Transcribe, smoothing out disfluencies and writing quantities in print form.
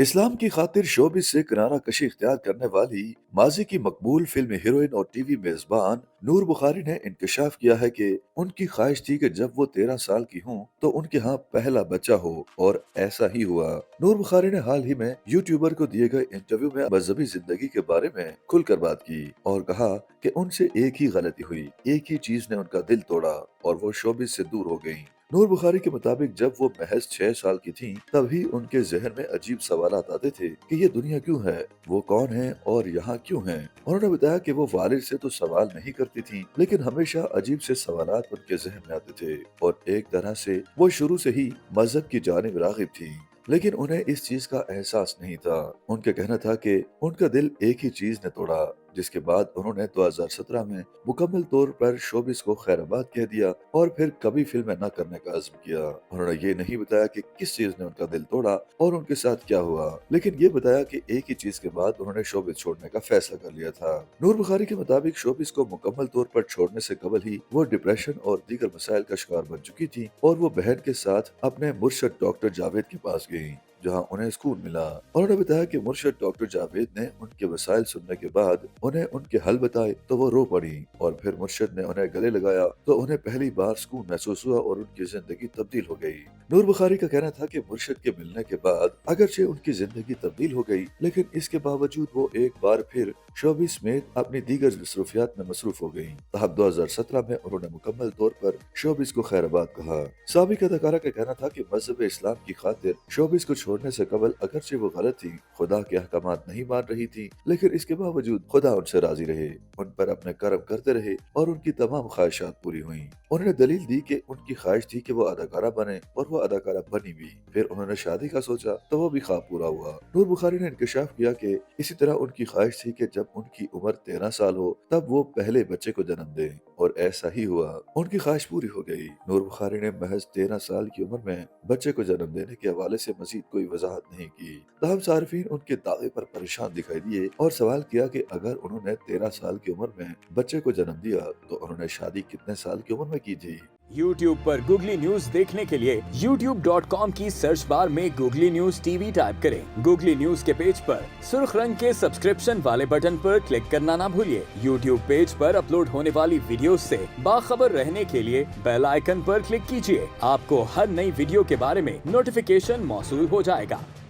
इस्लाम की खातिर शोबिस से किनारा कशी इख्तियार करने वाली माजी की मकबूल फिल्म हीरोइन और टीवी मेजबान नूर बुखारी ने इंकशाफ किया है कि उनकी ख्वाहिश थी कि जब वो 13 साल की हों तो उनके यहाँ पहला बच्चा हो, और ऐसा ही हुआ। नूर बुखारी ने हाल ही में यूट्यूबर को दिए गए इंटरव्यू में मजहबी जिंदगी के बारे में खुलकर बात की और कहा कि उनसे एक ही गलती हुई, एक ही चीज ने उनका दिल तोड़ा और वो शोबिस से दूर हो गयी। नूर बुखारी के मुताबिक जब वो महज 6 साल की थीं, तभी उनके जहन में अजीब सवालात आते थे कि ये दुनिया क्यों है, वो कौन है और यहाँ क्यों है। उन्होंने बताया कि वो वालिद से तो सवाल नहीं करती थीं, लेकिन हमेशा अजीब से सवालात उनके जहन में आते थे और एक तरह से वो शुरू से ही मजहब की जानिब रागिब थीं। लेकिन उन्हें इस चीज का एहसास नहीं था। उनका कहना था कि उनका दिल एक ही चीज ने तोड़ा, जिसके बाद उन्होंने 2017 में मुकम्मल तौर पर शोबिस को खैराबाद कह दिया और फिर कभी फिल्में न करने का अज़्म किया। उन्होंने ये नहीं बताया कि किस चीज ने उनका दिल तोड़ा और उनके साथ क्या हुआ, लेकिन ये बताया कि एक ही चीज के बाद उन्होंने शोबिस छोड़ने का फैसला कर लिया था। नूर बुखारी के मुताबिक शोबिस को मुकम्मल तौर पर छोड़ने से कबल ही वो डिप्रेशन और दीगर मसाइल का शिकार बन चुकी थी और वो बहन के साथ अपने मुर्शद डॉक्टर जावेद के पास गयी, जहां उन्हें सुकून मिला। उन्होंने बताया कि मुर्शद डॉक्टर जावेद ने उनके मसाइल सुनने के बाद उन्हें उनके हल बताए तो वो रो पड़ी और फिर मुर्शद ने उन्हें गले लगाया तो उन्हें पहली बार सुकून महसूस हुआ और उनकी जिंदगी तब्दील हो गई। नूर बुखारी का कहना था कि मुर्शद के मिलने के बाद अगरचे उनकी जिंदगी तब्दील हो गई, लेकिन इसके बावजूद वो एक बार फिर शोबिस समेत अपनी दीगर मसरूफियात में मसरूफ हो गयी। तब 2017 में उन्होंने मुकम्मल तौर पर शोबिस को खैराबाद कहा। साबिक अदाकारा का कहना था कि मजहब इस्लाम की खातिर शोबिस को छोड़ने से कबल अगरचे वो गलत थी, खुदा के अहकामात नहीं मान रही थी, लेकिन इसके बावजूद खुदा उनसे राजी रहे, उन पर अपने कर्म करते रहे और उनकी तमाम ख्वाहिशात पूरी हुई। उन्होंने दलील दी कि उनकी ख्वाहिश थी कि वो अदाकारा बने और वो अदाकारा बनी भी। फिर उन्होंने शादी का सोचा तो वो भी ख्वाब पूरा हुआ। नूर बुखारी ने इंकशाफ किया कि इसी तरह उनकी ख्वाहिश थी कि जब उनकी उम्र 13 साल हो तब वो पहले बच्चे को जन्म दें, और ऐसा ही हुआ। उनकी ख्वाहिश पूरी हो गई। नूर बुखारी ने महज 13 साल की उम्र में बच्चे को जन्म देने के हवाले से मजीद कोई वजाहत नहीं की। तहम सार्फिन उनके दावे पर परेशान दिखाई दिए और सवाल किया कि अगर उन्होंने 13 साल की उम्र में बच्चे को जन्म दिया तो उन्होंने शादी कितने साल की उम्र में की थी। YouTube पर गूगली न्यूज देखने के लिए youtube.com की सर्च बार में गूगली न्यूज टीवी टाइप करें। गूगली न्यूज के पेज पर सुर्ख रंग के सब्सक्रिप्शन वाले बटन पर क्लिक करना ना भूलिए। YouTube पेज पर अपलोड होने वाली वीडियोस से बाखबर रहने के लिए बेल आइकन पर क्लिक कीजिए। आपको हर नई वीडियो के बारे में नोटिफिकेशन मौसूल हो जाएगा।